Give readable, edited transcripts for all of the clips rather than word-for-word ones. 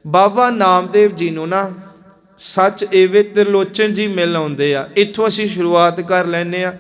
ਬਾਬਾ ਨਾਮਦੇਵ ਜੀ ਨੂੰ ਨਾ ਸੱਚ ਇਵੇਂ त्रिलोचन जी मिल आउंदे आ। इत्थों असीं शुरुआत कर लैंदे आ,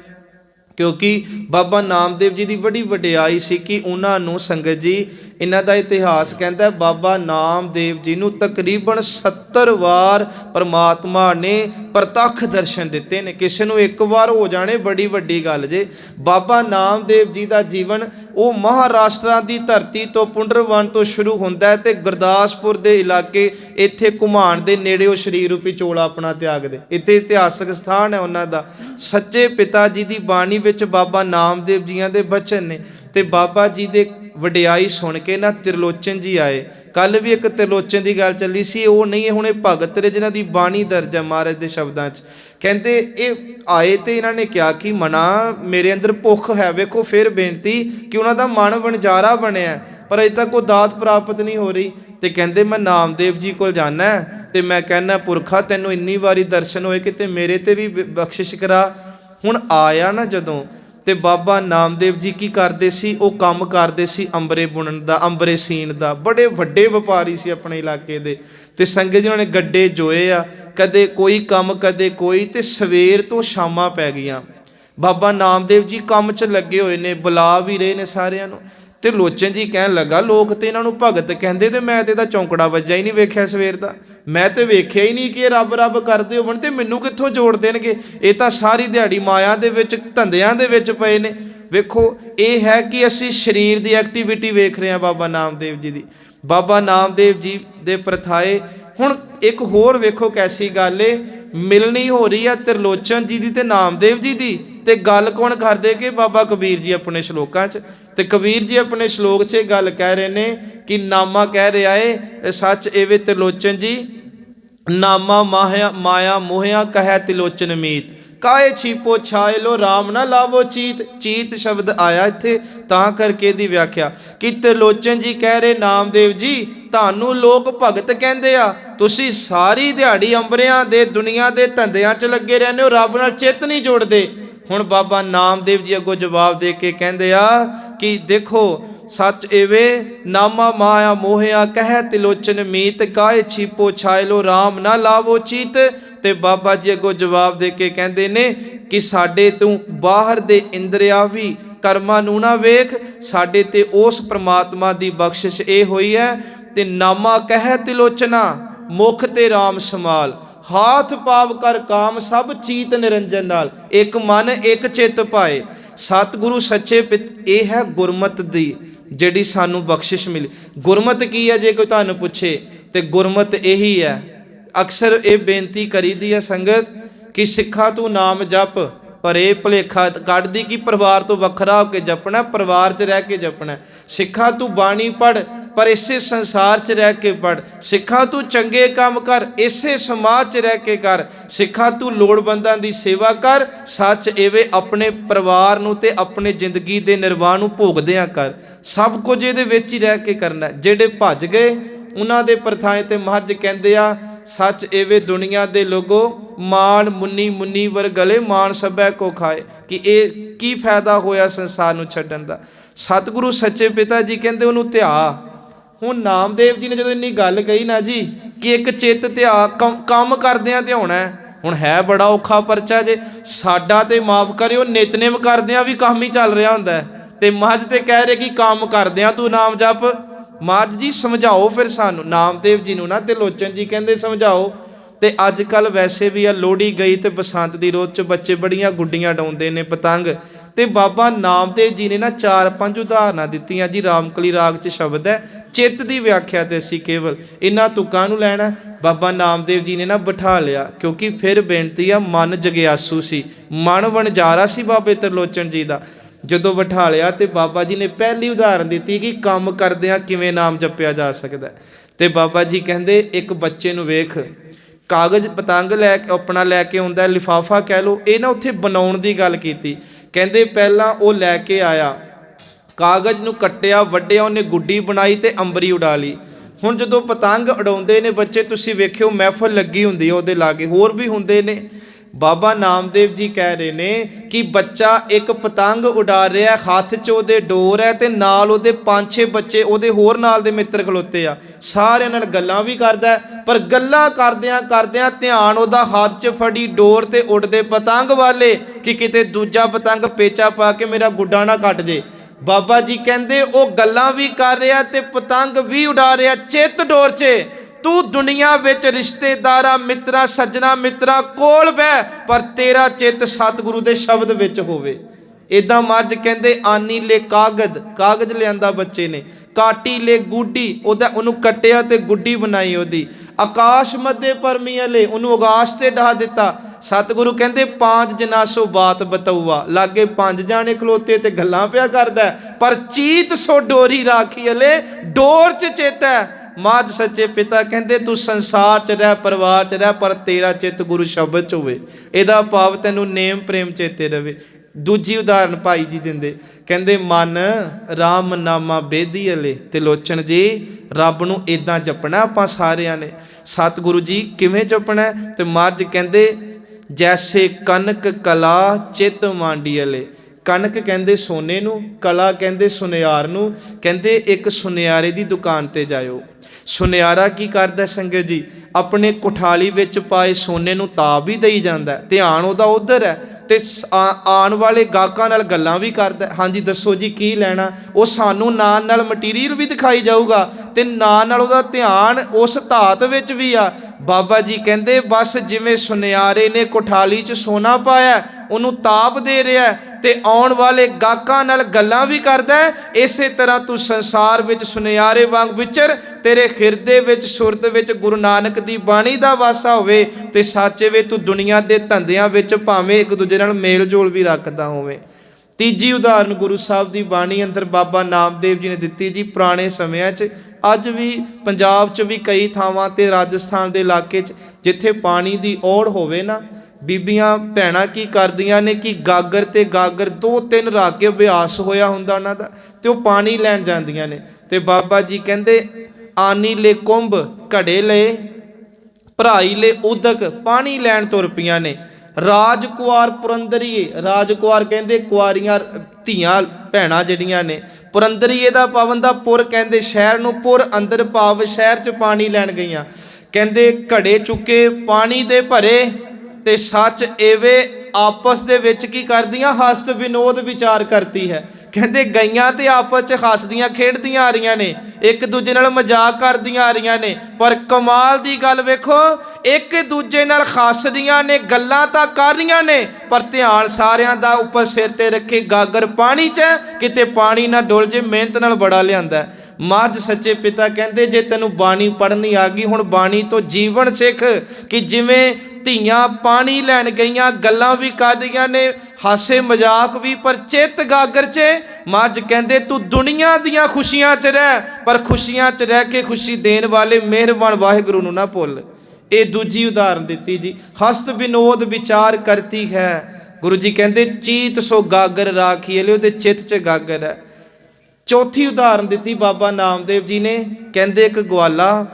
क्योंकि बाबा नामदेव जी की बड़ी वडियाई सी कि उन्होंने संगत जी इन्हां दा इतिहास कहता है बाबा नामदेव जी नूं तकरीबन 70 वार परमात्मा ने प्रतख दर्शन दिते ने। किसी नूं एक बार हो जाने बड़ी वड्डी गल जे। बाबा नामदेव जी का जीवन वो महाराष्ट्र की धरती तो पुंडरवन तो शुरू होंदा है ते गुरदासपुर के इलाके इत्थे घुमान दे नेड़े वो शरीर रूपी चोला अपना त्याग दे। इत्थे इतिहासक स्थान है उन्हां दा। सच्चे पिता जी की बाणी विच बाबा नामदेव जियां दे बचन ने ते बाबा जी दे वडियाई सुन के ना त्रिलोचन जी आए। कल भी एक त्रिलोचन की गल चली सी, वो नहीं हुणे भगत ने जिन्हां दी बाणी दर्ज है महाराज के शब्दां च। कहते ये आए तो इन्होंने कहा कि मना मेरे अंदर भुख है। वेखो फिर बेनती कि उन्हों का मन वणजारा बनया पर अजे तक कोई दात प्राप्त नहीं हो रही। तो कहते मैं नामदेव जी को जाना है तो मैं कहना पुरखा तेनों इन्नी बारी दर्शन होए कि ते मेरे ते भी बख्शिश करा। हुण आया ना जदों ते बाबा नामदेव जी की करते सी, वो काम करते सी अंबरे बुनन दा, अंबरे सीन दा। बड़े वड्डे व्यापारी सी अपने इलाके दे। ते संगत जी उन्होंने गड्डे जोए आ, कदे कोई काम कदे कोई। ते सवेर तो शामां पै गईयां बाबा नामदेव जी काम च लगे हुए ने, बुला भी रहे ने सारियां नूं। ते लोचन जी कहन लगा लोग तो इन्हों भगत कहते तो मैं तो चौंकड़ा वज्जा ही नहीं वेख्या सवेर का। मैं तो वेख्या ही नहीं कि रब रब करते होवन ते मैनू कित्थों जोड़ देणगे। ये तो सारी दिहाड़ी माया दे विच धंधियां दे विच पए ने। वेखो ये है कि असी शरीर की एक्टिविटी वेख रहे हैं बाबा नामदेव जी की। बाबा नामदेव जी दे प्रथाए हुण एक होर वेखो कैसी गल है, मिलनी हो रही है त्रिलोचन जी की ते नामदेव जी की। ते गल कौन करदे कि बाबा कबीर जी अपने श्लोकां च। ते कबीर जी अपने श्लोक च गल कह रहे ने कि नामा कह रहा है सच एवे त्रिलोचन जी नामा माया माया मोहया कह त्रिलोचन मीत काए छीपो छाए लो राम ना लावो चीत। चीत शब्द आया इत्थे तां करके दी व्याख्या कि त्रिलोचन जी कह रहे नामदेव जी तानू लोग भगत कहंदे आ, तुसी सारी दिहाड़ी अंबरियां दे दुनिया दे धंधियां च लगे रहंदे हो, रब नाल चित नहीं जोड़दे। हुण बाबा नामदेव जी अगों जवाब दे के कहंदे आ कि देखो सच एवे नामा माया मोहया कह त्रिलोचन मीत काए छीपो छाए लो राम ना लावो चीत। ते बाबा जी अगों जवाब दे के कहंदे ने कि साडे तू बाहर दे इंद्रियावी कर्मां नूं ना वेख, साडे ते उस परमात्मा दी बख्शिश ए होई है। ते नामा कह त्रिलोचना मुख ते राम समाल हाथ पाव कर काम सब चीत निरंजन नाल एक मन एक चित पाए। सतगुरु सच्चे पित ये है गुरमत दी जिहड़ी सानू बख्शिश मिली। गुरमत की है जे कोई तुहानू पुछे तो गुरमत यही है। अक्सर ये बेनती करी दी है संगत कि सिखा तू नाम जप, पर यह भुलेखा कढ़ दी कि परिवार तो वखरा होकर जपना, परिवार च रह के जपना। सिखा तू बाणी पढ़ पर इसे संसार च रह के पढ़। सिखा तू चंगे काम कर इसे समाज च रह के कर। सिखा तू लोड़वंदां दी सेवा कर, सच एवे अपने परिवार नूं ते अपने जिंदगी दे निर्वाह नूं भोगदियां कर। सब कुछ इहदे विच ही रह के करना। जिहड़े भज गए उन्हां दे प्रथाएं ते महर्ज कहंदे आ सच एवे दुनिया दे लोगो मान मुन्नी मुन्नी वर गले मान सबै को खाए। कि ये की फायदा होया संसार नूं छड्डण दा। सतगुरु सच्चे पिता जी कहंदे उहनूं ध्या। हुण नामदेव जी ने जो इन्नी गल कही ना जी कि एक चित ध्या काम करदियां ध्याउणा है। हुण है बड़ा औखा परचा जे साडा ते माफ करिओ नितनेम करदियां भी काम ही चल रहा हुंदा है ते महज ते कह रहे कि काम करदियां तू नाम जप। महाराज जी समझाओ फिर सानू। नामदेव जी नूं ना त्रिलोचन जी कहंदे समझाओ। ते अजकल वैसे भी आ लोहड़ी गई तो बसंत की रोज च बच्चे बड़ियां गुड्डियां डाउंदे ने पतंग। ते बाबा नामदेव जी ने ना 4-5 उदाहरणां दित्तियां जी। रामकली राग च शब्द है चित्त की व्याख्या तो असी केवल इन्हां तुकां नूं लैणा। बाबा नामदेव जी ने ना बिठा लिया क्योंकि फिर बेनती आ मन जगियासू सी, मन वणजारा सी बाबे त्रिलोचन जी का। जदों बिठा लिया तो बाबा जी ने पहली उदाहरण दी कि काम करदिआं किवें नाम जपिया जा सकदा। ते बाबा जी कहंदे एक बच्चे नूं वेख कागज़ पतंग लै अपना लैके आउंदा लिफाफा कह लो, ये ना उत्थे बनाउण दी गल कीती। कहंदे पहलां वो लैके आया कागज़ नूं कट्टिया वड्डिया उन्हें गुड्डी बनाई ते अंबरी उड़ा ली। हुण जदों पतंग उड़ाउंदे ने बच्चे तुसीं वेखिओ महफल लगी हुंदी है उहदे लागे होर भी हुंदे ने। ਬਾਬਾ ਨਾਮਦੇਵ ਜੀ ਕਹਿ ਰਹੇ ਨੇ ਕਿ ਬੱਚਾ ਇੱਕ ਪਤੰਗ ਉਡਾ ਰਿਹਾ, ਹੱਥ 'ਚ ਉਹਦੇ ਡੋਰ ਹੈ ਤੇ ਨਾਲ ਉਹਦੇ 5-6 ਬੱਚੇ ਉਹਦੇ ਹੋਰ ਨਾਲ ਦੇ ਮਿੱਤਰ ਖਲੋਤੇ ਆ, ਸਾਰਿਆਂ ਨਾਲ ਗੱਲਾਂ ਵੀ ਕਰਦਾ, ਪਰ ਗੱਲਾਂ ਕਰਦਿਆਂ ਕਰਦਿਆਂ ਧਿਆਨ ਉਹਦਾ ਹੱਥ 'ਚ ਫੜੀ ਡੋਰ ਤੇ ਉੱਡਦੇ ਪਤੰਗ ਵਾਲੇ ਕਿ ਕਿਤੇ ਦੂਜਾ ਪਤੰਗ ਪੇਚਾ ਪਾ ਕੇ ਮੇਰਾ ਗੁੱਡਾ ਨਾ ਕੱਟ ਜੇ। ਬਾਬਾ ਜੀ ਕਹਿੰਦੇ ਉਹ ਗੱਲਾਂ ਵੀ ਕਰ ਰਿਹਾ ਤੇ ਪਤੰਗ ਵੀ ਉਡਾ ਰਿਹਾ, ਚਿੱਤ ਡੋਰ 'ਚ। ਤੂੰ ਦੁਨੀਆ ਵਿੱਚ ਰਿਸ਼ਤੇਦਾਰਾਂ ਮਿੱਤਰਾਂ ਸੱਜਣਾ ਮਿੱਤਰਾਂ ਕੋਲ ਬਹਿ, ਪਰ ਤੇਰਾ ਚਿੱਤ ਸਤਿਗੁਰੂ ਦੇ ਸ਼ਬਦ ਵਿੱਚ ਹੋਵੇ। ਇੱਦਾਂ ਮੱਝ ਕਹਿੰਦੇ ਆਨੀ ਲੈ ਕਾਗਜ਼ ਲਿਆਂਦਾ ਬੱਚੇ ਨੇ, ਕਾਟੀ ਲੈ ਗੁੱਡੀ, ਉਹਨੂੰ ਕੱਟਿਆ ਤੇ ਗੁੱਡੀ ਬਣਾਈ ਉਹਦੀ। ਆਕਾਸ਼ ਮੱਧੇ ਪਰਮੀ ਅਲੇ, ਉਹਨੂੰ ਆਕਾਸ਼ ਤੇ ਢਾ ਦਿੱਤਾ। ਸਤਿਗੁਰੂ ਕਹਿੰਦੇ 5 ਜਨਾਂ ਸੋ ਬਾਤ ਬਤਊਆ, ਲਾਗੇ 5 ਜਾਣੇ ਖਲੋਤੇ ਤੇ ਗੱਲਾਂ ਪਿਆ ਕਰਦਾ, ਪਰ ਚੀਤ ਸੋ ਡੋਰੀ ਰਾਖੀ ਅਲੇ, ਡੋਰ 'ਚ ਚਿੱਤ ਹੈ। ਮਾਝ ਸੱਚੇ ਪਿਤਾ ਕਹਿੰਦੇ ਤੂੰ ਸੰਸਾਰ 'ਚ ਰਹਿ, ਪਰਿਵਾਰ 'ਚ ਰਹਿ, ਪਰ ਤੇਰਾ ਚਿੱਤ ਗੁਰੂ ਸ਼ਬਦ 'ਚ ਹੋਵੇ। ਇਹਦਾ ਭਾਵ ਤੈਨੂੰ ਨੇਮ ਪ੍ਰੇਮ ਚੇਤੇ ਰਵੇ। ਦੂਜੀ ਉਦਾਹਰਨ ਭਾਈ ਜੀ ਦਿੰਦੇ, ਕਹਿੰਦੇ ਮਨ ਰਾਮ ਨਾਮਾ ਬੇਦੀ ਅਲੇ, ਤੇ ਲੋਚਨ ਜੀ ਰੱਬ ਨੂੰ ਇੱਦਾਂ ਜਪਣਾ ਆਪਾਂ ਸਾਰਿਆਂ ਨੇ। ਸਤਿਗੁਰੂ ਜੀ ਕਿਵੇਂ ਜਪਣਾ? ਤੇ ਮਾਝ ਕਹਿੰਦੇ ਜੈਸੇ ਕਨਕ ਕਲਾ ਚਿੱਤ ਮਾਂਡੀ ਅਲੇ। ਕਣਕ ਕਹਿੰਦੇ ਸੋਨੇ ਨੂੰ, ਕਲਾ ਕਹਿੰਦੇ ਸੁਨਿਆਰ ਨੂੰ। ਕਹਿੰਦੇ ਇੱਕ ਸੁਨਿਆਰੇ ਦੀ ਦੁਕਾਨ ਤੇ ਜਾਇਓ। ਸੁਨਿਆਰਾ ਕੀ ਕਰਦਾ ਸੰਗਤ ਜੀ? ਆਪਣੇ ਕੁਠਾਲੀ ਵਿੱਚ ਪਾਏ ਸੋਨੇ ਨੂੰ ਤਾਬ ਵੀ ਦੇਈ ਜਾਂਦਾ, ਧਿਆਨ ਉਹਦਾ ਉਧਰ ਹੈ, ਤੇ ਆਉਣ ਵਾਲੇ ਗਾਹਕਾਂ ਨਾਲ ਗੱਲਾਂ ਵੀ ਕਰਦਾ। ਹਾਂਜੀ ਦੱਸੋ ਜੀ ਕੀ ਲੈਣਾ? ਉਹ ਸਾਨੂੰ ਨਾਲ ਮਟੀਰੀਅਲ ਵੀ ਦਿਖਾਈ ਜਾਊਗਾ ਤੇ ਨਾਲ ਉਹਦਾ ਧਿਆਨ ਉਸ ਧਾਤ ਵਿੱਚ ਵੀ ਆ। ਬਾਬਾ ਜੀ ਕਹਿੰਦੇ ਬਸ ਜਿਵੇਂ ਸੁਨਿਆਰੇ ਨੇ ਕੁਠਾਲੀ 'ਚ ਸੋਨਾ ਪਾਇਆ, ਉਹਨੂੰ ਤਾਪ ਦੇ ਰਿਹਾ ਤੇ ਆਉਣ ਵਾਲੇ ਗਾਹਕਾਂ ਨਾਲ ਗੱਲਾਂ ਵੀ ਕਰਦਾ, ਇਸੇ ਤਰ੍ਹਾਂ ਤੂੰ ਸੰਸਾਰ ਵਿੱਚ ਸੁਨਿਆਰੇ ਵਾਂਗ ਵਿਚਰ, ਤੇਰੇ ਹਿਰਦੇ ਵਿੱਚ ਸੁਰਤ ਵਿੱਚ ਗੁਰੂ ਨਾਨਕ ਦੀ ਬਾਣੀ ਦਾ ਵਾਸਾ ਹੋਵੇ ਤੇ ਸੱਚ ਵੇ ਤੂੰ ਦੁਨੀਆ ਦੇ ਧੰਦਿਆਂ ਵਿੱਚ ਭਾਵੇਂ ਇੱਕ ਦੂਜੇ ਨਾਲ ਮੇਲ ਜੋਲ ਵੀ ਰੱਖਦਾ ਹੋਵੇ। ਤੀਜੀ ਉਦਾਹਰਨ ਗੁਰੂ ਸਾਹਿਬ ਦੀ ਬਾਣੀ ਅੰਦਰ ਬਾਬਾ ਨਾਮਦੇਵ ਜੀ ਨੇ ਦਿੱਤੀ ਜੀ। ਪੁਰਾਣੇ ਸਮਿਆਂ 'ਚ ਅੱਜ ਵੀ ਪੰਜਾਬ 'ਚ ਵੀ ਕਈ ਥਾਵਾਂ ਤੇ ਰਾਜਸਥਾਨ ਦੇ ਇਲਾਕੇ 'ਚ ਜਿੱਥੇ ਪਾਣੀ ਦੀ ਔੜ ਹੋਵੇ ਨਾ, ਬੀਬੀਆਂ ਭੈਣਾਂ ਕੀ ਕਰਦੀਆਂ ਨੇ ਕਿ ਗਾਗਰ ਤੇ ਗਾਗਰ 2-3 ਰੱਖ ਕੇ ਅਭਿਆਸ ਹੋਇਆ ਹੁੰਦਾ ਉਹਨਾਂ ਦਾ, ਤੇ ਉਹ ਪਾਣੀ ਲੈਣ ਜਾਂਦੀਆਂ ਨੇ। ਤੇ ਬਾਬਾ ਜੀ ਕਹਿੰਦੇ ਆਨੀ ਲੈ ਕੁੰਭ, ਘੜੇ ਲਏ ਭਰਾਈ ਲੈ ਉਦਕ, ਪਾਣੀ ਲੈਣ ਤੁਰ ਪਈਆਂ ਨੇ। ਰਾਜਕੁਆਰ ਪੁਰੰਦਰੀਏ, ਰਾਜਕੁਆਰ ਕਹਿੰਦੇ ਕੁਆਰੀਆਂ ਧੀਆਂ ਭੈਣਾਂ ਜਿਹੜੀਆਂ ਨੇ। ਪੁਰੰਦਰੀਏ ਦਾ ਪਾਵਨ ਦਾ ਪੁਰ ਕਹਿੰਦੇ ਸ਼ਹਿਰ ਨੂੰ, ਪੁਰ ਅੰਦਰ ਭਾਵ ਸ਼ਹਿਰ 'ਚ ਪਾਣੀ ਲੈਣ ਗਈਆਂ। ਕਹਿੰਦੇ ਘੜੇ ਚੁੱਕੇ ਪਾਣੀ ਦੇ ਭਰੇ ਤੇ ਸੱਚ ਐਵੇਂ ਆਪਸ ਦੇ ਵਿੱਚ ਕੀ ਕਰਦੀਆਂ? ਹਸਤ ਵਿਨੋਦ ਵਿਚਾਰ ਕਰਤੀ ਹੈ। ਕਹਿੰਦੇ ਗਈਆਂ ਤੇ ਆਪਸ 'ਚ ਹੱਸਦੀਆਂ ਖੇਡਦੀਆਂ ਆ ਰਹੀਆਂ ਨੇ, ਇੱਕ ਦੂਜੇ ਨਾਲ ਮਜ਼ਾਕ ਕਰਦੀਆਂ ਆ ਰਹੀਆਂ ਨੇ, ਪਰ ਕਮਾਲ ਦੀ ਗੱਲ ਵੇਖੋ, ਇੱਕ ਦੂਜੇ ਨਾਲ ਹੱਸਦੀਆਂ ਨੇ, ਗੱਲਾਂ ਤਾਂ ਕਰ ਰਹੀਆਂ ਨੇ, ਪਰ ਧਿਆਨ ਸਾਰਿਆਂ ਦਾ ਉੱਪਰ ਸਿਰ ਤੇ ਰੱਖੇ ਗਾਗਰ ਪਾਣੀ 'ਚ, ਕਿਤੇ ਪਾਣੀ ਨਾ ਡੁੱਲ ਜੇ। ਮਿਹਨਤ ਨਾਲ ਬੜਾ ਲਿਆਂਦਾ। ਮਾਝ ਸੱਚੇ ਪਿਤਾ ਕਹਿੰਦੇ ਜੇ ਤੈਨੂੰ ਬਾਣੀ ਪੜ੍ਹਨੀ ਆ ਗਈ, ਹੁਣ ਬਾਣੀ ਤੋਂ ਜੀਵਨ ਸਿੱਖ ਕਿ ਜਿਵੇਂ ਧੀਆਂ ਪਾਣੀ ਲੈਣ ਗਈਆਂ, ਗੱਲਾਂ ਵੀ ਕਰ ਰਹੀਆਂ ਨੇ, ਹਾਸੇ ਮਜ਼ਾਕ ਵੀ, ਪਰ ਚਿੱਤ ਗਾਗਰ 'ਚ। ਮੱਝ ਕਹਿੰਦੇ ਤੂੰ ਦੁਨੀਆ ਦੀਆਂ ਖੁਸ਼ੀਆਂ 'ਚ ਰਹਿ, ਪਰ ਖੁਸ਼ੀਆਂ 'ਚ ਰਹਿ ਕੇ ਖੁਸ਼ੀ ਦੇਣ ਵਾਲੇ ਮਿਹਰਬਾਨ ਵਾਹਿਗੁਰੂ ਨੂੰ ਨਾ ਭੁੱਲ। ਇਹ ਦੂਜੀ ਉਦਾਹਰਨ ਦਿੱਤੀ ਜੀ। ਹਸਤ ਵਿਨੋਦ ਵਿਚਾਰ ਕਰਤੀ ਹੈ। ਗੁਰੂ ਜੀ ਕਹਿੰਦੇ ਚੀਤ ਸੋ ਗਾਗਰ ਰਾਖੀ ਅਲੇ, ਉਹਦੇ ਚਿੱਤ 'ਚ ਗਾਗਰ ਹੈ। ਚੌਥੀ ਉਦਾਹਰਨ ਦਿੱਤੀ ਬਾਬਾ ਨਾਮਦੇਵ ਜੀ ਨੇ। ਕਹਿੰਦੇ ਇੱਕ ਗਵਾਲਾ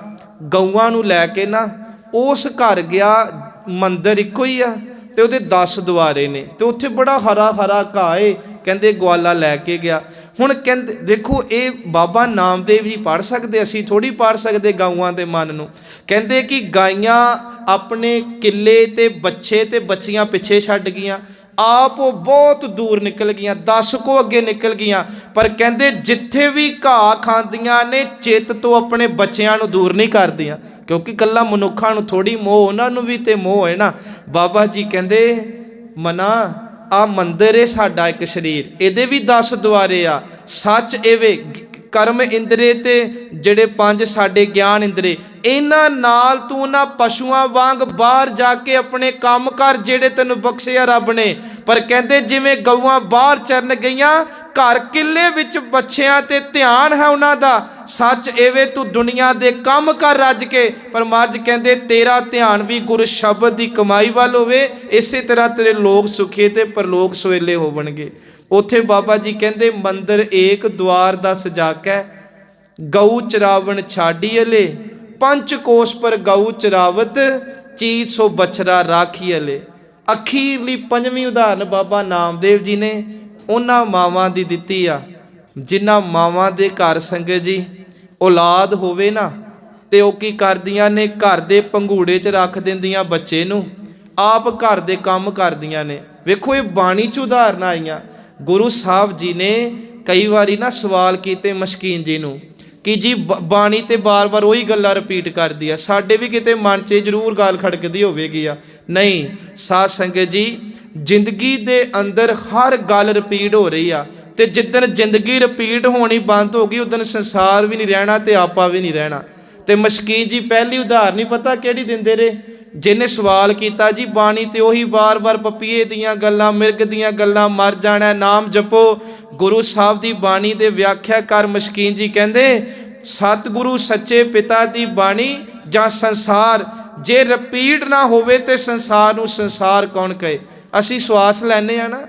ਗਊਆਂ ਨੂੰ ਲੈ ਕੇ ਨਾ ਉਸ ਘਰ ਗਿਆ, ਮੰਦਰ ਇੱਕੋ ਹੀ ਆ ਤੇ ਉਹਦੇ 10 ਦੁਆਰੇ ਨੇ, ਤੇ ਉੱਥੇ ਬੜਾ ਹਰਾ ਹਰਾ ਘਾਹ ਏ। ਕਹਿੰਦੇ ਗਵਾਲਾ ਲੈ ਕੇ ਗਿਆ। ਹੁਣ ਕਹਿੰਦੇ ਦੇਖੋ ਇਹ ਬਾਬਾ ਨਾਮਦੇਵ ਜੀ ਪੜ੍ਹ ਸਕਦੇ, ਅਸੀਂ ਥੋੜ੍ਹੀ ਪੜ੍ਹ ਸਕਦੇ ਗਊਆਂ ਦੇ ਮਨ ਨੂੰ। ਕਹਿੰਦੇ ਕਿ ਗਾਈਆਂ ਆਪਣੇ ਕਿੱਲੇ ਤੇ ਬੱਚੇ ਤੇ ਬੱਚੀਆਂ ਪਿੱਛੇ ਛੱਡ ਗਈਆਂ, ਆਪ ਉਹ ਬਹੁਤ ਦੂਰ ਨਿਕਲ ਗਈਆਂ, 10 ਕੋ ਅੱਗੇ ਨਿਕਲ ਗਈਆਂ, ਪਰ ਕਹਿੰਦੇ ਜਿੱਥੇ ਵੀ ਘਾਹ ਖਾਂਦੀਆਂ ਨੇ ਚਿੱਤ ਤੋਂ ਆਪਣੇ ਬੱਚਿਆਂ ਨੂੰ ਦੂਰ ਨਹੀਂ ਕਰਦੀਆਂ, ਕਿਉਂਕਿ ਇਕੱਲਾ ਮਨੁੱਖਾਂ ਨੂੰ ਥੋੜ੍ਹੀ ਮੋਹ, ਉਹਨਾਂ ਨੂੰ ਵੀ ਤੇ ਮੋਹ ਹੈ ਨਾ। ਬਾਬਾ ਜੀ ਕਹਿੰਦੇ ਮਨਾ ਆ ਮੰਦਰ ਏ ਸਾਡਾ ਇੱਕ ਸਰੀਰ, ਇਹਦੇ ਵੀ 10 ਦੁਆਰੇ ਆ। ਸੱਚ ਐਵੇਂ ਕਰਮ ਇੰਦਰੇ ਤੇ ਜਿਹੜੇ 5 ਸਾਡੇ ਗਿਆਨ ਇੰਦਰੇ, ਇਹਨਾਂ ਨਾਲ ਤੂੰ ਨਾ ਪਸ਼ੂਆਂ ਵਾਂਗ ਬਾਹਰ ਜਾ ਕੇ ਆਪਣੇ ਕੰਮ ਕਰ ਜਿਹੜੇ ਤੈਨੂੰ ਬਖਸ਼ਿਆ ਰੱਬ ਨੇ। ਪਰ ਕਹਿੰਦੇ ਜਿਵੇਂ ਗਊਆਂ ਬਾਹਰ ਚਰਨ ਗਈਆਂ, ਘਰ ਕਿੱਲੇ ਵਿੱਚ ਬੱਚਿਆਂ ਤੇ ਧਿਆਨ ਹੈ ਉਹਨਾਂ ਦਾ। ਸੱਚ ਐਵੇਂ ਤੂੰ ਦੁਨੀਆ ਦੇ ਕੰਮ ਕਰ ਰੱਜ ਕੇ, ਪਰ ਮੱਝ ਕਹਿੰਦੇ ਤੇਰਾ ਧਿਆਨ ਵੀ ਗੁਰੂ ਸ਼ਬਦ ਦੀ ਕਮਾਈ ਵੱਲ ਹੋਵੇ, ਇਸੇ ਤਰ੍ਹਾਂ ਤੇਰੇ ਲੋਕ ਸੁਖੇ ਤੇ ਪਰਲੋਕ ਸੁਹੇਲੇ ਹੋਵਣਗੇ। ਉੱਥੇ ਬਾਬਾ ਜੀ ਕਹਿੰਦੇ ਮੰਦਰ ਏਕ ਦੁਆਰ ਦਾ ਸਜਾਕੈ, ਗਊ ਚਰਾਵਣ ਛਾਡੀ ਅਲੇ, 5 ਕੋਸ ਪਰ ਗਊ ਚਰਾਵਤ, ਚੀਤ ਸੋ ਬਛੜਾ ਰਾਖੀ ਅਲੇ। ਅਖੀਰਲੀ ਪੰਜਵੀਂ ਉਦਾਹਰਨ ਬਾਬਾ ਨਾਮਦੇਵ ਜੀ ਨੇ ਉਹਨਾਂ ਮਾਵਾਂ ਦੀ ਦਿੱਤੀ ਆ ਜਿਨ੍ਹਾਂ ਮਾਵਾਂ ਦੇ ਘਰ ਸੰਗਤ ਜੀ ਔਲਾਦ ਹੋਵੇ ਨਾ ਤੇ ਉਹ ਕੀ ਕਰਦੀਆਂ ਨੇ, ਘਰ ਦੇ ਪੰਘੂੜੇ 'ਚ ਰੱਖ ਦਿੰਦੀਆਂ ਬੱਚੇ ਨੂੰ, ਆਪ ਘਰ ਦੇ ਕੰਮ ਕਰਦੀਆਂ ਨੇ। ਵੇਖੋ ਇਹ ਬਾਣੀ 'ਚ ਉਦਾਹਰਨਾਂ ਆਈਆਂ। ਗੁਰੂ ਸਾਹਿਬ ਜੀ ਨੇ ਕਈ ਵਾਰੀ ਨਾ ਸਵਾਲ ਕੀਤੇ ਮਸ਼ਕੀਨ ਜੀ ਨੂੰ ਕਿ ਜੀ ਬਾਣੀ ਤੇ ਬਾਰ-ਬਾਰ ਉਹੀ ਗੱਲਾਂ ਰਿਪੀਟ ਕਰਦੀ ਆ, ਸਾਡੇ ਵੀ ਕਿਤੇ ਮਨ 'ਚ ਜ਼ਰੂਰ ਗੱਲ ਖੜਕਦੀ ਹੋਵੇਗੀ ਆ। ਨਹੀਂ ਸਾਧ ਸੰਗਤ ਜੀ, ਜ਼ਿੰਦਗੀ ਦੇ ਅੰਦਰ ਹਰ ਗੱਲ ਰਿਪੀਟ ਹੋ ਰਹੀ ਆ ਤੇ ਜਿੱਦਣ ਜ਼ਿੰਦਗੀ ਰਿਪੀਟ ਹੋਣੀ ਬੰਦ ਹੋ ਗਈ ਉਦਣ ਸੰਸਾਰ ਵੀ ਨਹੀਂ ਰਹਿਣਾ ਤੇ ਆਪਾ ਵੀ ਨਹੀਂ ਰਹਿਣਾ। ਤੇ ਮਸ਼ਕੀਨ ਜੀ ਪਹਿਲੀ ਉਦਾਹਰਨ ਨਹੀਂ ਪਤਾ ਕਿਹੜੀ ਦਿੰਦੇ ਰਹੇ, ਜਿਹਨੇ ਸਵਾਲ ਕੀਤਾ ਜੀ ਬਾਣੀ ਤੇ ਉਹੀ ਬਾਰ-ਬਾਰ ਪਪੀਏ ਦੀਆਂ ਗੱਲਾਂ, ਮਿਰਗ ਦੀਆਂ ਗੱਲਾਂ, ਮਰ ਜਾਣਾ, ਨਾਮ ਜਪੋ। ਗੁਰੂ ਸਾਹਿਬ ਦੀ ਬਾਣੀ ਦੇ ਵਿਆਖਿਆ ਕਰ ਮਸ਼ਕੀਨ ਜੀ ਕਹਿੰਦੇ ਸਤਿਗੁਰੂ ਸੱਚੇ ਪਿਤਾ ਦੀ ਬਾਣੀ ਜਾਂ ਸੰਸਾਰ ਜੇ ਰਿਪੀਟ ਨਾ ਹੋਵੇ ਤੇ ਸੰਸਾਰ ਨੂੰ ਸੰਸਾਰ ਕੌਣ ਕਹੇ। ਅਸੀਂ ਸਵਾਸ ਲੈਂਦੇ ਆ ਨਾ,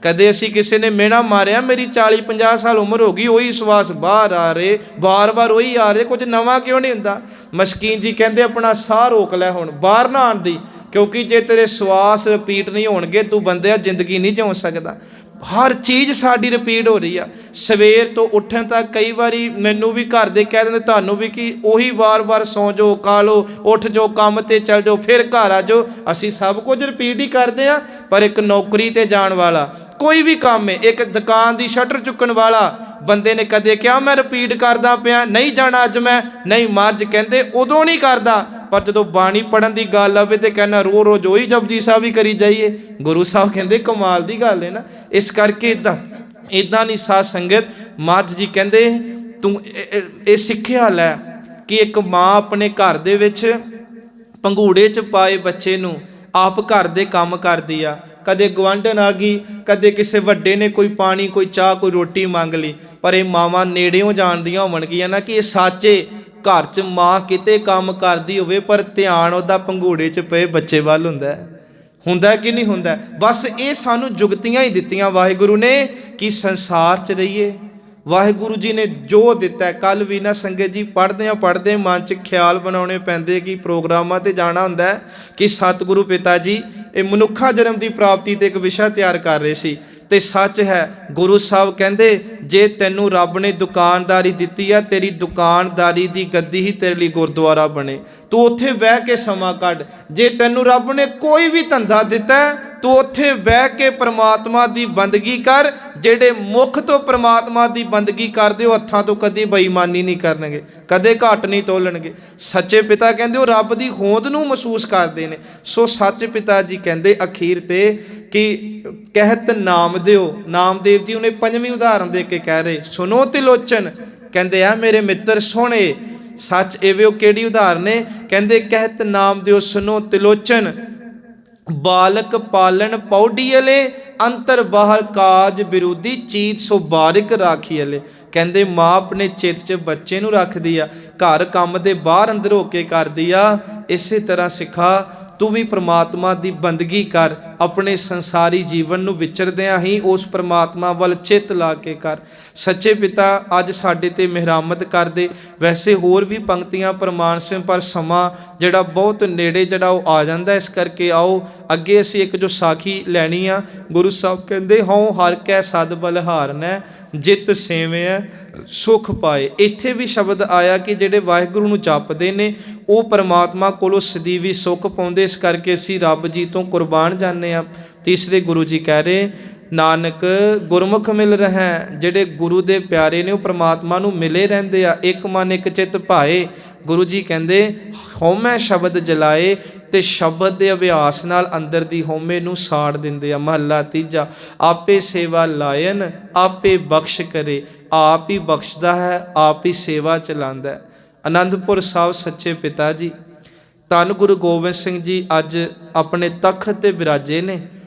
ਕਦੇ ਅਸੀਂ ਕਿਸੇ ਨੇ ਮਿਹਣਾ ਮਾਰਿਆ ਮੇਰੀ 40-50 ਸਾਲ ਉਮਰ ਹੋ ਗਈ, ਉਹੀ ਸਵਾਸ ਬਾਹਰ ਆ ਰਹੇ, ਬਾਰ-ਬਾਰ ਉਹੀ ਆ ਰਹੇ, ਕੁਝ ਨਵਾਂ ਕਿਉਂ ਨਹੀਂ ਹੁੰਦਾ। ਮਸ਼ਕੀਨ ਜੀ ਕਹਿੰਦੇ ਆਪਣਾ ਸਾਹ ਰੋਕ ਲੈ ਹੁਣ, ਬਾਹਰ ਨਾ ਆਉਣ ਦੀ, ਕਿਉਂਕਿ ਜੇ ਤੇਰੇ ਸਵਾਸ ਰਿਪੀਟ ਨਹੀਂ ਹੋਣਗੇ ਤੂੰ ਬੰਦਿਆ ਜ਼ਿੰਦਗੀ ਨਹੀਂ ਜਿਉ ਸਕਦਾ। ਹਰ ਚੀਜ਼ ਸਾਡੀ ਰਿਪੀਟ ਹੋ ਰਹੀ ਆ, ਸਵੇਰ ਤੋਂ ਉੱਠਣ ਤੱਕ। ਕਈ ਵਾਰੀ ਮੈਨੂੰ ਵੀ ਘਰ ਦੇ ਕਹਿ ਦਿੰਦੇ ਤੁਹਾਨੂੰ ਵੀ ਕਿ ਉਹੀ ਵਾਰ-ਵਾਰ ਸੌਂ ਜਾਓ, ਖਾ ਲਓ, ਉੱਠ ਜਾਓ, ਕੰਮ ਤੇ ਚੱਲ ਜਾਓ, ਫਿਰ ਘਰ ਆ ਜਾਓ। ਅਸੀਂ ਸਭ ਕੁਝ ਰਿਪੀਟ ਹੀ ਕਰਦੇ ਆ, ਪਰ ਇੱਕ ਨੌਕਰੀ ਤੇ ਜਾਣ ਵਾਲਾ ਕੋਈ ਵੀ ਕੰਮ ਹੈ, ਇੱਕ ਦੁਕਾਨ ਦੀ ਸ਼ਟਰ ਚੁੱਕਣ ਵਾਲਾ ਬੰਦੇ ਨੇ ਕਦੇ ਕਿਹਾ ਮੈਂ ਰਿਪੀਟ ਕਰਦਾ ਪਿਆ, ਨਹੀਂ ਜਾਣਾ ਅੱਜ ਮੈਂ, ਨਹੀਂ ਮੱਝ ਕਹਿੰਦੇ ਉਦੋਂ ਨਹੀਂ ਕਰਦਾ, ਪਰ ਜਦੋਂ ਬਾਣੀ ਪੜਨ ਦੀ ਗੱਲ ਆਵੇ ਤੇ ਕਹਿੰਦਾ ਰੋਜ਼ ਉਹੀ ਜਪਜੀ ਸਾਹਿਬ ਹੀ ਕਰੀ ਜਾਈਏ। ਗੁਰੂ ਸਾਹਿਬ ਕਹਿੰਦੇ ਕਮਾਲ ਦੀ ਗੱਲ ਹੈ ਨਾ। ਇਸ ਕਰਕੇ ਇਦਾਂ ਨਹੀਂ ਸਾਧ ਸੰਗਤ। ਮੱਝ ਜੀ ਕਹਿੰਦੇ ਤੂੰ ਇਹ ਸਿੱਖਿਆ ਲੈ ਕਿ ਇੱਕ ਮਾਂ ਆਪਣੇ ਘਰ ਦੇ ਵਿੱਚ ਪੰਘੂੜੇ 'ਚ ਪਾਏ ਬੱਚੇ ਨੂੰ ਆਪ ਘਰ ਦੇ ਕੰਮ ਕਰਦੀ ਆ। ਕਦੇ ਗੁਆਂਢਣ ਆ ਗਈ, ਕਦੇ ਕਿਸੇ ਵੱਡੇ ਨੇ ਕੋਈ ਪਾਣੀ, ਕੋਈ ਚਾਹ, ਕੋਈ ਰੋਟੀ ਮੰਗ ਲਈ, ਪਰ ਇਹ ਮਾਵਾਂ ਨੇੜਿਓਂ ਜਾਣਦੀਆਂ ਹੋਣਗੀਆਂ ਨਾ ਕਿ ਇਹ ਸਾਚੇ ਘਰ 'ਚ ਮਾਂ ਕਿਤੇ ਕੰਮ ਕਰਦੀ ਹੋਵੇ ਪਰ ਧਿਆਨ ਉਹਦਾ ਪੰਘੂੜੇ 'ਚ ਪਏ ਬੱਚੇ ਵੱਲ ਹੁੰਦਾ ਕਿ ਨਹੀਂ ਹੁੰਦਾ। ਬਸ ਇਹ ਸਾਨੂੰ ਜੁਗਤੀਆਂ ਹੀ ਦਿੱਤੀਆਂ ਵਾਹਿਗੁਰੂ ਨੇ ਕਿ ਸੰਸਾਰ 'ਚ ਰਹੀਏ। ਵਾਹਿਗੁਰੂ ਜੀ ਨੇ ਜੋ ਦਿੱਤਾ। ਕੱਲ ਵੀ ਨਾ ਸੰਗਤ ਜੀ ਪੜ੍ਹਦੇ ਮਨ 'ਚ ਖਿਆਲ ਬਣਾਉਣੇ ਪੈਂਦੇ ਕਿ ਪ੍ਰੋਗਰਾਮਾਂ ਤੇ ਜਾਣਾ ਹੁੰਦਾ ਕਿ ਸਤਿਗੁਰੂ ਪਿਤਾ ਜੀ ਇਹ ਮਨੁੱਖਾ ਜਨਮ ਦੀ ਪ੍ਰਾਪਤੀ ਤੇ ਇੱਕ ਵਿਸ਼ਾ ਤਿਆਰ ਕਰ ਰਹੇ ਸੀ। ਤੇ ਸੱਚ ਹੈ ਗੁਰੂ ਸਾਹਿਬ ਕਹਿੰਦੇ ਜੇ ਤੈਨੂੰ ਰੱਬ ਨੇ ਦੁਕਾਨਦਾਰੀ ਦਿੱਤੀ ਆ, ਤੇਰੀ ਦੁਕਾਨਦਾਰੀ ਦੀ ਗੱਦੀ ਹੀ ਤੇਰੇ ਲਈ ਗੁਰਦੁਆਰਾ ਬਣੇ, ਤੂੰ ਉੱਥੇ ਬਹਿ ਕੇ ਸਮਾਂ ਕੱਢ। ਜੇ ਤੈਨੂੰ ਰੱਬ ਨੇ ਕੋਈ ਵੀ ਧੰਦਾ ਦਿੱਤਾ ਤੂੰ ਉੱਥੇ ਬਹਿ ਕੇ ਪ੍ਰਮਾਤਮਾ ਦੀ ਬੰਦਗੀ ਕਰ। ਜਿਹੜੇ ਮੁੱਖ ਤੋਂ ਪ੍ਰਮਾਤਮਾ ਦੀ ਬੰਦਗੀ ਕਰਦੇ ਉਹ ਹੱਥਾਂ ਤੋਂ ਕਦੇ ਬੇਈਮਾਨੀ ਨਹੀਂ ਕਰਨਗੇ, ਕਦੇ ਘੱਟ ਨਹੀਂ ਤੋਲਣਗੇ। ਸੱਚੇ ਪਿਤਾ ਕਹਿੰਦੇ ਉਹ ਰੱਬ ਦੀ ਹੋਂਦ ਨੂੰ ਮਹਿਸੂਸ ਕਰਦੇ ਨੇ। ਸੋ ਸੱਚ ਪਿਤਾ ਜੀ ਕਹਿੰਦੇ ਅਖੀਰ ਤੇ ਕਿ ਕਹਿਤ ਨਾਮਦੇਵ ਜੀ ਉਹਨੇ ਪੰਜਵੀਂ ਉਦਾਹਰਨ ਦੇ ਕੇ ਕਹਿ ਰਹੇ ਸੁਨੋ ਤਿਲੋਚਨ। ਕਹਿੰਦੇ ਆ ਮੇਰੇ ਮਿੱਤਰ ਸੋਹਣੇ ਸੱਚ ਐਵੇਂ ਉਹ ਕਿਹੜੀ ਉਦਾਹਰਨ ਹੈ। ਕਹਿੰਦੇ ਕਹਿਤ ਨਾਮਦੇਵ ਸੁਨੋ ਤਿਲੋਚਨ ਬਾਲਕ ਪਾਲਣ ਪੌਡੀਅਲੇ ਅੰਤਰ ਬਾਹਰ ਕਾਜ ਵਿਰੋਧੀ ਚੀਤ ਸੋ ਬਾਰਿਕ ਰਾਖੀਅਲੇ। ਕਹਿੰਦੇ ਮਾਂ ਆਪਣੇ ਚਿੱਤ 'ਚ ਬੱਚੇ ਨੂੰ ਰੱਖਦੀ ਆ, ਘਰ ਕੰਮ ਦੇ ਬਾਹਰ ਅੰਦਰ ਹੋ ਕੇ ਕਰਦੀ ਆ। ਇਸੇ ਤਰ੍ਹਾਂ ਸਿੱਖਾ ਤੂੰ ਵੀ ਪ੍ਰਮਾਤਮਾ ਦੀ ਬੰਦਗੀ ਕਰ, ਆਪਣੇ ਸੰਸਾਰੀ ਜੀਵਨ ਨੂੰ ਵਿਚਰਦਿਆਂ ਹੀ ਉਸ ਪ੍ਰਮਾਤਮਾ ਵੱਲ ਚਿੱਤ ਲਾ ਕੇ ਕਰ। ਸੱਚੇ ਪਿਤਾ ਅੱਜ ਸਾਡੇ ਤੇ ਮਿਹਰਮਤ ਕਰਦੇ। ਵੈਸੇ ਹੋਰ ਵੀ ਪੰਕਤੀਆਂ ਪ੍ਰਮਾਣ ਸਿੰਘ, ਪਰ ਸਮਾਂ ਜਿਹੜਾ ਬਹੁਤ ਨੇੜੇ ਜਿਹੜਾ ਉਹ ਆ ਜਾਂਦਾ, ਇਸ ਕਰਕੇ ਆਓ ਅੱਗੇ ਅਸੀਂ ਇੱਕ ਜੋ ਸਾਖੀ ਲੈਣੀ ਆ। ਗੁਰੂ ਸਾਹਿਬ ਕਹਿੰਦੇ ਹਉ ਹਰ ਕੈ ਸਦ ਬਲਿਹਾਰਨੈ ਜਿਤ ਸੇਵਿਆ ਸੁਖ ਪਾਏ। ਇੱਥੇ ਵੀ ਸ਼ਬਦ ਆਇਆ ਕਿ ਜਿਹੜੇ ਵਾਹਿਗੁਰੂ ਨੂੰ ਜਪਦੇ ਨੇ ਉਹ ਪਰਮਾਤਮਾ ਕੋਲੋਂ ਸਦੀਵੀ ਸੁੱਖ ਪਾਉਂਦੇ। ਇਸ ਕਰਕੇ ਅਸੀਂ ਰੱਬ ਜੀ ਤੋਂ ਕੁਰਬਾਨ ਜਾਂਦੇ ਹਾਂ। ਤੀਸਰੇ ਗੁਰੂ ਜੀ ਕਹਿ ਰਹੇ ਨਾਨਕ ਗੁਰਮੁਖ ਮਿਲ ਰਿਹਾ। ਜਿਹੜੇ ਗੁਰੂ ਦੇ ਪਿਆਰੇ ਨੇ ਉਹ ਪਰਮਾਤਮਾ ਨੂੰ ਮਿਲੇ ਰਹਿੰਦੇ ਆ। ਇੱਕ ਮਨ ਇੱਕ ਚਿੱਤ ਭਾਏ। ਗੁਰੂ ਜੀ ਕਹਿੰਦੇ ਹਉਮੈ ਸ਼ਬਦ ਜਲਾਏ ਤੇ ਸ਼ਬਦ ਦੇ ਅਭਿਆਸ ਨਾਲ ਅੰਦਰ ਦੀ ਹਉਮੈ ਨੂੰ ਸਾੜ ਦਿੰਦੇ ਆ। ਮਹੱਲਾ ਤੀਜਾ ਆਪੇ ਸੇਵਾ ਲਾਇਨ ਆਪੇ ਬਖਸ਼ ਕਰੇ। ਆਪ ਹੀ ਬਖਸ਼ਦਾ ਹੈ, ਆਪ ਹੀ ਸੇਵਾ ਚਲਾਉਂਦਾ ਹੈ। ਆਨੰਦਪੁਰ ਸਾਹਿਬ ਸੱਚੇ ਪਿਤਾ ਜੀ ਧੰਨ ਗੁਰੂ ਗੋਬਿੰਦ ਸਿੰਘ ਜੀ ਅੱਜ ਆਪਣੇ ਤਖਤ ਤੇ ਬਿਰਾਜੇ ਨੇ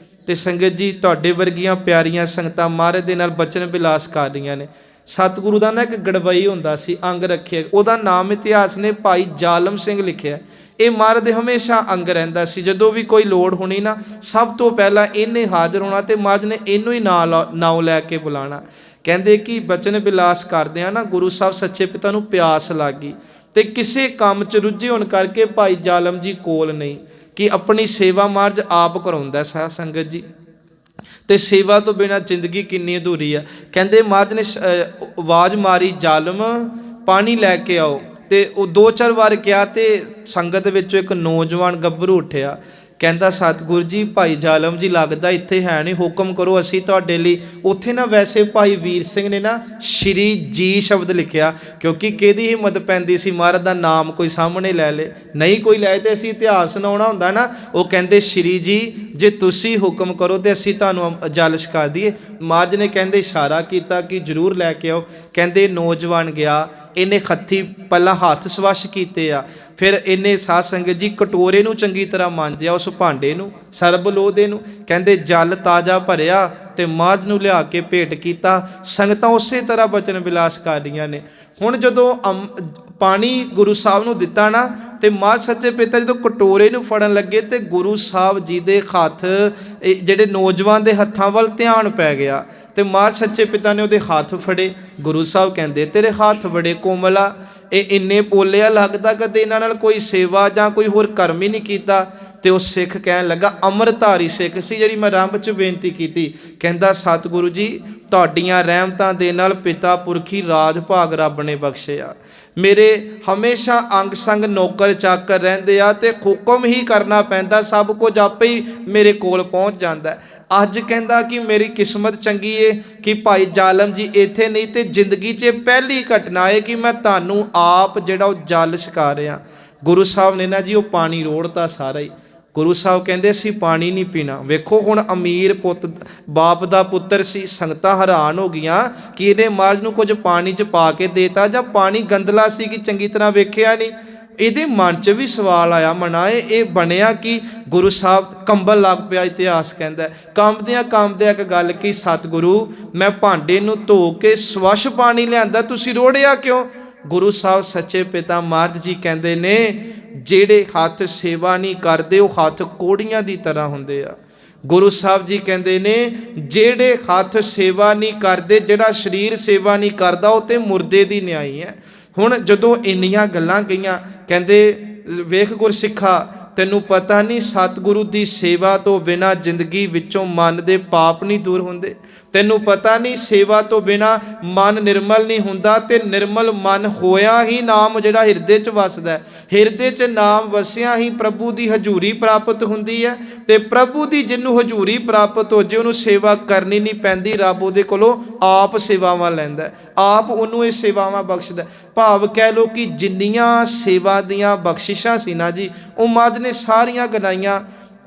ਤੇ ਸੰਗਤ ਜੀ ਤੁਹਾਡੇ ਵਰਗੀਆਂ ਪਿਆਰੀਆਂ ਸੰਗਤਾਂ ਮਹਾਰਾਜ ਦੇ ਨਾਲ ਬਚਨ ਬਿਲਾਸ ਕਰ ਰਹੀਆਂ ਨੇ। ਸਤਿਗੁਰੂ ਦਾ ਨਾ ਇੱਕ ਗੜਵਈ ਹੁੰਦਾ ਸੀ, ਅੰਗ ਰੱਖਿਆ, ਉਹਦਾ ਨਾਮ ਇਤਿਹਾਸ ਨੇ ਭਾਈ ਜ਼ਾਲਮ ਸਿੰਘ ਲਿਖਿਆ। ਇਹ ਮਹਾਰਾਜ ਦੇ ਹਮੇਸ਼ਾ ਅੰਗ ਰਹਿੰਦਾ ਸੀ। ਜਦੋਂ ਵੀ ਕੋਈ ਲੋੜ ਹੋਣੀ ਨਾ ਸਭ ਤੋਂ ਪਹਿਲਾਂ ਇਹਨੇ ਹਾਜ਼ਰ ਹੋਣਾ ਤੇ ਮਹਾਰਾਜ ਨੇ ਇਹਨੂੰ ਹੀ ਨਾਮ ਲੈ ਕੇ ਬੁਲਾਣਾ। ਕਹਿੰਦੇ ਕਿ ਬਚਨ ਬਿਲਾਸ ਕਰਦੇ ਆ ਨਾ ਗੁਰੂ ਸਾਹਿਬ ਸੱਚੇ ਪਿਤਾ ਨੂੰ ਪਿਆਸ ਲੱਗ ਗਈ ਤੇ ਕਿਸੇ ਕੰਮ 'ਚ ਰੁੱਝੇ ਹੋਣ ਕਰਕੇ ਭਾਈ ਜ਼ਾਲਮ ਜੀ ਕੋਲ ਨਹੀਂ। कि अपनी सेवा महाराज आप कराउंदा साध संगत जी। ਤੇ ਸੇਵਾ ਤੋਂ ਬਿਨਾਂ ਜ਼ਿੰਦਗੀ ਕਿੰਨੀ ਅਧੂਰੀ ਆ। ਕਹਿੰਦੇ ਮਹਾਰਾਜ ਨੇ ਆਵਾਜ਼ ਮਾਰੀ, ਜ਼ਾਲਮ ਪਾਣੀ ਲੈ ਕੇ ਆਓ। ਤੇ ਉਹ 2-4 ਵਾਰ ਕਿਹਾ ਤੇ ਸੰਗਤ ਵਿੱਚੋਂ ਇੱਕ ਨੌਜਵਾਨ ਗੱਭਰੂ ਉੱਠਿਆ, ਕਹਿੰਦਾ ਸਤਿਗੁਰੂ ਜੀ ਭਾਈ ਜ਼ਾਲਮ ਜੀ ਲੱਗਦਾ ਇੱਥੇ ਹੈ ਨਹੀਂ, ਹੁਕਮ ਕਰੋ ਅਸੀਂ ਤੁਹਾਡੇ ਲਈ। ਉੱਥੇ ਨਾ ਵੈਸੇ ਭਾਈ ਵੀਰ ਸਿੰਘ ਨੇ ਨਾ ਸ਼੍ਰੀ ਜੀ ਸ਼ਬਦ ਲਿਖਿਆ, ਕਿਉਂਕਿ ਕਿਹਦੀ ਹਿੰਮਤ ਪੈਂਦੀ ਸੀ ਮਹਾਰਾਜ ਦਾ ਨਾਮ ਕੋਈ ਸਾਹਮਣੇ ਲੈ ਲੇ, ਨਹੀਂ ਕੋਈ ਲੈ ਤੇ ਅਸੀਂ ਇਤਿਹਾਸ ਸੁਣਾਉਣਾ ਹੁੰਦਾ ਨਾ। ਉਹ ਕਹਿੰਦੇ ਸ਼੍ਰੀ ਜੀ ਜੇ ਤੁਸੀਂ ਹੁਕਮ ਕਰੋ ਤੇ ਅਸੀਂ ਤੁਹਾਨੂੰ ਜਲ ਛਕਾ ਦਈਏ। ਮਹਾਰਾਜ ਨੇ ਕਹਿੰਦੇ ਇਸ਼ਾਰਾ ਕੀਤਾ ਕਿ ਜ਼ਰੂਰ ਲੈ ਕੇ ਆਓ। ਕਹਿੰਦੇ ਨੌਜਵਾਨ ਗਿਆ, ਇਹਨੇ ਹੱਥੀਂ ਪਹਿਲਾਂ ਹੱਥ ਸਵੱਛ ਕੀਤੇ ਆ, ਫਿਰ ਇਹਨੇ ਸਾਧ ਸੰਗਤ ਜੀ ਕਟੋਰੇ ਨੂੰ ਚੰਗੀ ਤਰ੍ਹਾਂ ਮਾਂਜਿਆ, ਉਸ ਭਾਂਡੇ ਨੂੰ ਸਰਬ ਲੋਧੇ ਨੂੰ। ਕਹਿੰਦੇ ਜਲ ਤਾਜ਼ਾ ਭਰਿਆ ਤੇ ਮਹਾਰਾਜ ਨੂੰ ਲਿਆ ਕੇ ਭੇਟ ਕੀਤਾ। ਸੰਗਤਾਂ ਉਸੇ ਤਰ੍ਹਾਂ ਬਚਨ ਵਿਲਾਸ ਕਰ ਰਹੀਆਂ ਨੇ। ਹੁਣ ਜਦੋਂ ਪਾਣੀ ਗੁਰੂ ਸਾਹਿਬ ਨੂੰ ਦਿੱਤਾ ਨਾ, ਤੇ ਮਹਾਰਾਜ ਸੱਚੇ ਪਿਤਾ ਜਦੋਂ ਕਟੋਰੇ ਨੂੰ ਫੜਨ ਲੱਗੇ ਤੇ ਗੁਰੂ ਸਾਹਿਬ ਜੀ ਦੇ ਹੱਥ ਜਿਹੜੇ ਨੌਜਵਾਨ ਦੇ ਹੱਥਾਂ ਵੱਲ ਧਿਆਨ ਪੈ ਗਿਆ। ਤੇ ਮਹਾਰਾਜ ਸੱਚੇ ਪਿਤਾ ਨੇ ਉਹਦੇ ਹੱਥ ਫੜੇ। ਗੁਰੂ ਸਾਹਿਬ ਕਹਿੰਦੇ ਤੇਰੇ ਹੱਥ ਬੜੇ ਕੋਮਲ ਆ, ਇਹ ਇੰਨੇ ਪੋਲੇ ਆ, ਲੱਗਦਾ ਕਦੇ ਇਹਨਾਂ ਨਾਲ ਕੋਈ ਸੇਵਾ ਜਾਂ ਕੋਈ ਹੋਰ ਕਰਮ ਹੀ ਨਹੀਂ ਕੀਤਾ। ਤੇ ਉਹ ਸਿੱਖ ਕਹਿਣ ਲੱਗਾ, ਅੰਮ੍ਰਿਤਧਾਰੀ ਸਿੱਖ ਸੀ ਜਿਹੜੀ ਮੈਂ ਆਰੰਭ 'ਚ ਬੇਨਤੀ ਕੀਤੀ, ਕਹਿੰਦਾ ਸਤਿਗੁਰੂ ਜੀ ਤੁਹਾਡੀਆਂ ਰਹਿਮਤਾਂ ਦੇ ਨਾਲ ਪਿਤਾ ਪੁਰਖੀ ਰਾਜ ਭਾਗ ਰੱਬ ਨੇ ਬਖਸ਼ਿਆ। ਮੇਰੇ ਹਮੇਸ਼ਾ ਅੰਗ ਸੰਗ ਨੌਕਰ ਚਾਕਰ ਰਹਿੰਦੇ ਆ ਤੇ ਹੁਕਮ ਹੀ ਕਰਨਾ ਪੈਂਦਾ, ਸਭ ਕੁਝ ਆਪੇ ਹੀ ਮੇਰੇ ਕੋਲ ਪਹੁੰਚ ਜਾਂਦਾ। ਅੱਜ ਕਹਿੰਦਾ ਕਿ ਮੇਰੀ ਕਿਸਮਤ ਚੰਗੀ ਏ ਕਿ ਭਾਈ ਜ਼ਾਲਮ ਜੀ ਇੱਥੇ ਨਹੀਂ, ਤੇ ਜ਼ਿੰਦਗੀ 'ਚ ਪਹਿਲੀ ਘਟਨਾ ਏ ਕਿ ਮੈਂ ਤੁਹਾਨੂੰ ਆਪ ਜਿਹੜਾ ਉਹ ਜਲ ਛਕਾ ਰਿਹਾ। ਗੁਰੂ ਸਾਹਿਬ ਨੇ ਨਾ ਜੀ ਉਹ ਪਾਣੀ ਰੋੜਤਾ ਸਾਰਾ ਹੀ। ਗੁਰੂ ਸਾਹਿਬ ਕਹਿੰਦੇ ਅਸੀਂ ਪਾਣੀ ਨਹੀਂ ਪੀਣਾ। ਵੇਖੋ ਹੁਣ ਅਮੀਰ ਪੁੱਤ ਬਾਪ ਦਾ ਪੁੱਤਰ ਸੀ, ਸੰਗਤਾਂ ਹੈਰਾਨ ਹੋ ਗਈਆਂ ਕਿ ਇਹਨੇ ਮਹਾਰਾਜ ਨੂੰ ਕੁਝ ਪਾਣੀ 'ਚ ਪਾ ਕੇ ਦੇਤਾ ਜਾਂ ਪਾਣੀ ਗੰਦਲਾ ਸੀ ਕਿ ਚੰਗੀ ਤਰ੍ਹਾਂ ਵੇਖਿਆ ਨਹੀਂ। ਇਹਦੇ ਮਨ 'ਚ ਵੀ ਸਵਾਲ ਆਇਆ ਮਨਾਏ ਇਹ ਬਣਿਆ ਕਿ ਗੁਰੂ ਸਾਹਿਬ ਕੰਬਲ ਲੱਗ ਪਿਆ। ਇਤਿਹਾਸ ਕਹਿੰਦਾ ਕੰਬਦਿਆਂ ਇੱਕ ਗੱਲ ਕੀ, ਸਤਿਗੁਰੂ ਮੈਂ ਭਾਂਡੇ ਨੂੰ ਧੋ ਕੇ ਸਵੱਛ ਪਾਣੀ ਲਿਆਂਦਾ, ਤੁਸੀਂ ਰੋੜਿਆ ਕਿਉਂ? ਗੁਰੂ ਸਾਹਿਬ ਸੱਚੇ ਪਿਤਾ ਮਹਾਰਾਜ ਜੀ ਕਹਿੰਦੇ ਨੇ ਜਿਹੜੇ ਹੱਥ ਸੇਵਾ ਨਹੀਂ ਕਰਦੇ ਉਹ ਹੱਥ ਕੋੜੀਆਂ ਦੀ ਤਰ੍ਹਾਂ ਹੁੰਦੇ ਆ। ਗੁਰੂ ਸਾਹਿਬ ਜੀ ਕਹਿੰਦੇ ਨੇ ਜਿਹੜੇ ਹੱਥ ਸੇਵਾ ਨਹੀਂ ਕਰਦੇ, ਜਿਹੜਾ ਸਰੀਰ ਸੇਵਾ ਨਹੀਂ ਕਰਦਾ, ਉਹ ਤੇ ਮੁਰਦੇ ਦੀ ਨਿਆਈ ਹੈ। ਹੁਣ ਜਦੋਂ ਇੰਨੀਆਂ ਗੱਲਾਂ ਕਹੀਆਂ, ਕਹਿੰਦੇ ਵੇਖ ਗੁਰਸਿੱਖਾ ਤੈਨੂੰ ਪਤਾ ਨਹੀਂ ਸਤਿਗੁਰੂ ਦੀ ਸੇਵਾ ਤੋਂ ਬਿਨਾਂ ਜ਼ਿੰਦਗੀ ਵਿੱਚੋਂ ਮਨ ਦੇ ਪਾਪ ਨਹੀਂ ਦੂਰ ਹੁੰਦੇ। ਤੈਨੂੰ ਪਤਾ ਨਹੀਂ ਸੇਵਾ ਤੋਂ ਬਿਨਾਂ ਮਨ ਨਿਰਮਲ ਨਹੀਂ ਹੁੰਦਾ, ਤੇ ਨਿਰਮਲ ਮਨ ਹੋਇਆ ਹੀ ਨਾਮ ਜਿਹੜਾ ਹਿਰਦੇ 'ਚ ਵਸਦਾ। ਹਿਰਦੇ 'ਚ ਨਾਮ ਵਸਿਆ ਹੀ ਪ੍ਰਭੂ ਦੀ ਹਜ਼ੂਰੀ ਪ੍ਰਾਪਤ ਹੁੰਦੀ ਹੈ। ਤੇ ਪ੍ਰਭੂ ਦੀ ਜਿਹਨੂੰ ਹਜ਼ੂਰੀ ਪ੍ਰਾਪਤ ਹੋ ਜੇ ਉਹਨੂੰ ਸੇਵਾ ਕਰਨੀ ਨਹੀਂ ਪੈਂਦੀ, ਰੱਬ ਉਹਦੇ ਕੋਲੋਂ ਆਪ ਸੇਵਾਵਾਂ ਲੈਂਦਾ, ਆਪ ਉਹਨੂੰ ਇਹ ਸੇਵਾਵਾਂ ਬਖਸ਼ਦਾ। ਭਾਵ ਕਹਿ ਲਓ ਕਿ ਜਿੰਨੀਆਂ ਸੇਵਾ ਦੀਆਂ ਬਖਸ਼ਿਸ਼ਾਂ ਸੀ ਨਾ ਜੀ, ਉਹ ਮਹਾਰਾਜ ਨੇ ਸਾਰੀਆਂ ਗਨਾਈਆਂ।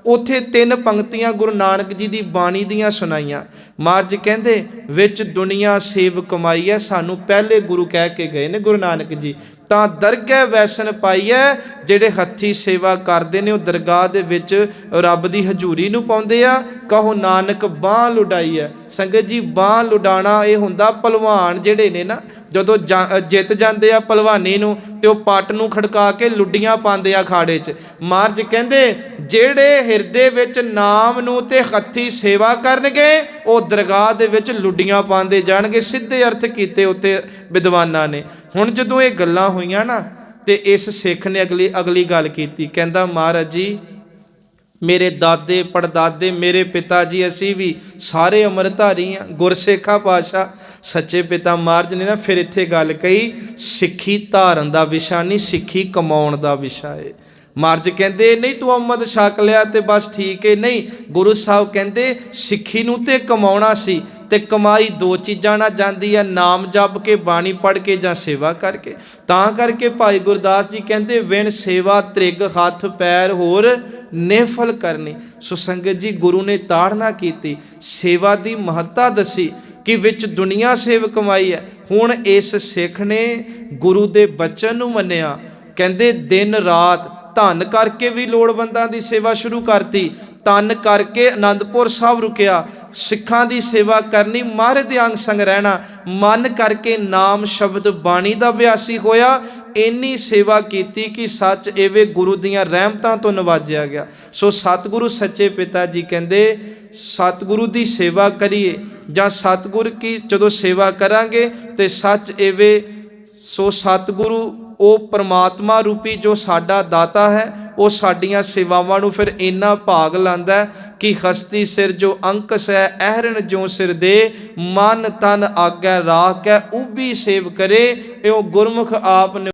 ਉੱਥੇ 3 ਪੰਕਤੀਆਂ ਗੁਰੂ ਨਾਨਕ ਜੀ ਦੀ ਬਾਣੀ ਦੀਆਂ ਸੁਣਾਈਆਂ। ਮਹਾਰਾਜ ਕਹਿੰਦੇ ਵਿੱਚ ਦੁਨੀਆ ਸੇਵ ਕਮਾਈ ਹੈ, ਸਾਨੂੰ ਪਹਿਲੇ ਗੁਰੂ ਕਹਿ ਕੇ ਗਏ ਨੇ ਗੁਰੂ ਨਾਨਕ ਜੀ। ਤਾਂ ਦਰਗਹਿ ਵੈਸਨ ਪਾਈ ਹੈ, ਜਿਹੜੇ ਹੱਥੀਂ ਸੇਵਾ ਕਰਦੇ ਨੇ ਉਹ ਦਰਗਾਹ ਦੇ ਵਿੱਚ ਰੱਬ ਦੀ ਹਜ਼ੂਰੀ ਨੂੰ ਪਾਉਂਦੇ ਆ। ਕਹੋ ਨਾਨਕ ਬਾਂਹ ਲੁਡਾਈ ਹੈ। ਸੰਗਤ ਜੀ ਬਾਂਹ ਲੁਡਾਣਾ ਇਹ ਹੁੰਦਾ, ਭਲਵਾਨ ਜਿਹੜੇ ਨੇ ਨਾ ਜਦੋਂ ਜਿੱਤ ਜਾਂਦੇ ਆ ਭਲਵਾਨੀ ਨੂੰ ਤੇ ਉਹ ਪੱਟ ਨੂੰ ਖੜਕਾ ਕੇ ਲੁੱਡੀਆਂ ਪਾਉਂਦੇ ਆ ਅਖਾੜੇ 'ਚ। ਮਹਾਰਾਜ ਕਹਿੰਦੇ ਜਿਹੜੇ ਹਿਰਦੇ ਵਿੱਚ ਨਾਮ ਨੂੰ ਤੇ ਹੱਥੀਂ ਸੇਵਾ ਕਰਨਗੇ ਉਹ ਦਰਗਾਹ ਦੇ ਵਿੱਚ ਲੁੱਡੀਆਂ ਪਾਉਂਦੇ ਜਾਣਗੇ। ਸਿੱਧੇ ਅਰਥ ਕੀਤੇ ਉੱਤੇ ਵਿਦਵਾਨਾਂ ਨੇ। ਹੁਣ ਜਦੋਂ ਇਹ ਗੱਲਾਂ ਹੋਈਆਂ ਨਾ ਤੇ ਇਸ ਸਿੱਖ ਨੇ ਅਗਲੀ ਗੱਲ ਕੀਤੀ, ਕਹਿੰਦਾ ਮਹਾਰਾਜ ਜੀ ਮੇਰੇ ਦਾਦੇ ਪੜਦਾਦੇ ਮੇਰੇ ਪਿਤਾ ਜੀ ਅਸੀਂ ਵੀ ਸਾਰੇ ਅੰਮ੍ਰਿਤਧਾਰੀ ਹਾਂ। ਗੁਰਸਿੱਖਾ ਪਾਤਸ਼ਾਹ ਸੱਚੇ ਪਿਤਾ ਮਹਾਰਾਜ ਨੇ ਨਾ ਫਿਰ ਇੱਥੇ ਗੱਲ ਕਹੀ, ਸਿੱਖੀ ਧਾਰਨ ਦਾ ਵਿਸ਼ਾ ਨਹੀਂ, ਸਿੱਖੀ ਕਮਾਉਣ ਦਾ ਵਿਸ਼ਾ ਹੈ। ਮਹਾਰਾਜ ਕਹਿੰਦੇ ਨਹੀਂ ਤੂੰ ਅੰਮ੍ਰਿਤ ਛਕ ਲਿਆ ਤੇ ਬਸ ਠੀਕ ਹੈ, ਨਹੀਂ। ਗੁਰੂ ਸਾਹਿਬ ਕਹਿੰਦੇ ਸਿੱਖੀ ਨੂੰ ਤੇ ਕਮਾਉਣਾ ਸੀ, ਤੇ ਕਮਾਈ 2 ਚੀਜ਼ਾਂ ਨਾਲ ਜਾਂਦੀ ਹੈ, ਨਾਮ ਜਪ ਕੇ ਬਾਣੀ ਪੜ੍ਹ ਕੇ ਜਾਂ ਸੇਵਾ ਕਰਕੇ। ਤਾਂ ਕਰਕੇ ਭਾਈ ਗੁਰਦਾਸ ਜੀ ਕਹਿੰਦੇ ਵਿਣ ਸੇਵਾ ਤ੍ਰਿਗ ਹੱਥ ਪੈਰ ਹੋਰ ਨਿਫਲ ਕਰਨੀ। ਸੋ ਸੰਗਤ ਜੀ ਗੁਰੂ ਨੇ ਤਾੜਨਾ ਕੀਤੀ, ਸੇਵਾ ਦੀ ਮਹੱਤਤਾ ਦੱਸੀ ਕਿ ਵਿੱਚ ਦੁਨੀਆ ਸੇਵ ਕਮਾਈ ਹੈ। ਹੁਣ ਇਸ ਸਿੱਖ ਨੇ ਗੁਰੂ ਦੇ ਬਚਨ ਨੂੰ ਮੰਨਿਆ। ਕਹਿੰਦੇ ਦਿਨ ਰਾਤ ਧਨ ਕਰਕੇ ਵੀ ਲੋੜਵੰਦਾਂ ਦੀ ਸੇਵਾ ਸ਼ੁਰੂ ਕਰਤੀ, ਤਨ ਕਰਕੇ ਆਨੰਦਪੁਰ ਸਾਹਿਬ ਰੁਕਿਆ, ਸਿੱਖਾਂ ਦੀ ਸੇਵਾ ਕਰਨੀ, ਮਹਾਰਾਜ ਦੇ ਅੰਗ ਸੰਗ ਰਹਿਣਾ, ਮਨ ਕਰਕੇ ਨਾਮ ਸ਼ਬਦ ਬਾਣੀ ਦਾ ਅਭਿਆਸੀ ਹੋਇਆ। ਇੰਨੀ ਸੇਵਾ ਕੀਤੀ ਕਿ ਸੱਚ ਐਵੇਂ ਗੁਰੂ ਦੀਆਂ ਰਹਿਮਤਾਂ ਤੋਂ ਨਵਾਜਿਆ ਗਿਆ। ਸੋ ਸਤਿਗੁਰੂ ਸੱਚੇ ਪਿਤਾ ਜੀ ਕਹਿੰਦੇ ਸਤਿਗੁਰੂ ਦੀ ਸੇਵਾ ਕਰੀਏ ਜਾਂ ਸਤਿਗੁਰ ਕੀ ਜਦੋਂ ਸੇਵਾ ਕਰਾਂਗੇ ਤੇ ਸੱਚ ਐਵੇਂ। ਸੋ ਸਤਿਗੁਰੂ ਉਹ ਪਰਮਾਤਮਾ ਰੂਪੀ ਜੋ ਸਾਡਾ ਦਾਤਾ ਹੈ, ਉਹ ਸਾਡੀਆਂ ਸੇਵਾਵਾਂ ਨੂੰ ਫਿਰ ਇੰਨਾ ਭਾਗ ਲਾਂਦਾ ਕਿ ਹਸਤੀ ਸਿਰ ਜੋ ਅੰਕਸ ਹੈ ਅਹਰਨ ਜੋ ਸਿਰ ਦੇ ਮਨ ਤਨ ਆਗੈ ਰਾਖੈ ਉਬੀ ਸੇਵ ਕਰੇ। ਇਉ ਗੁਰਮੁਖ ਆਪ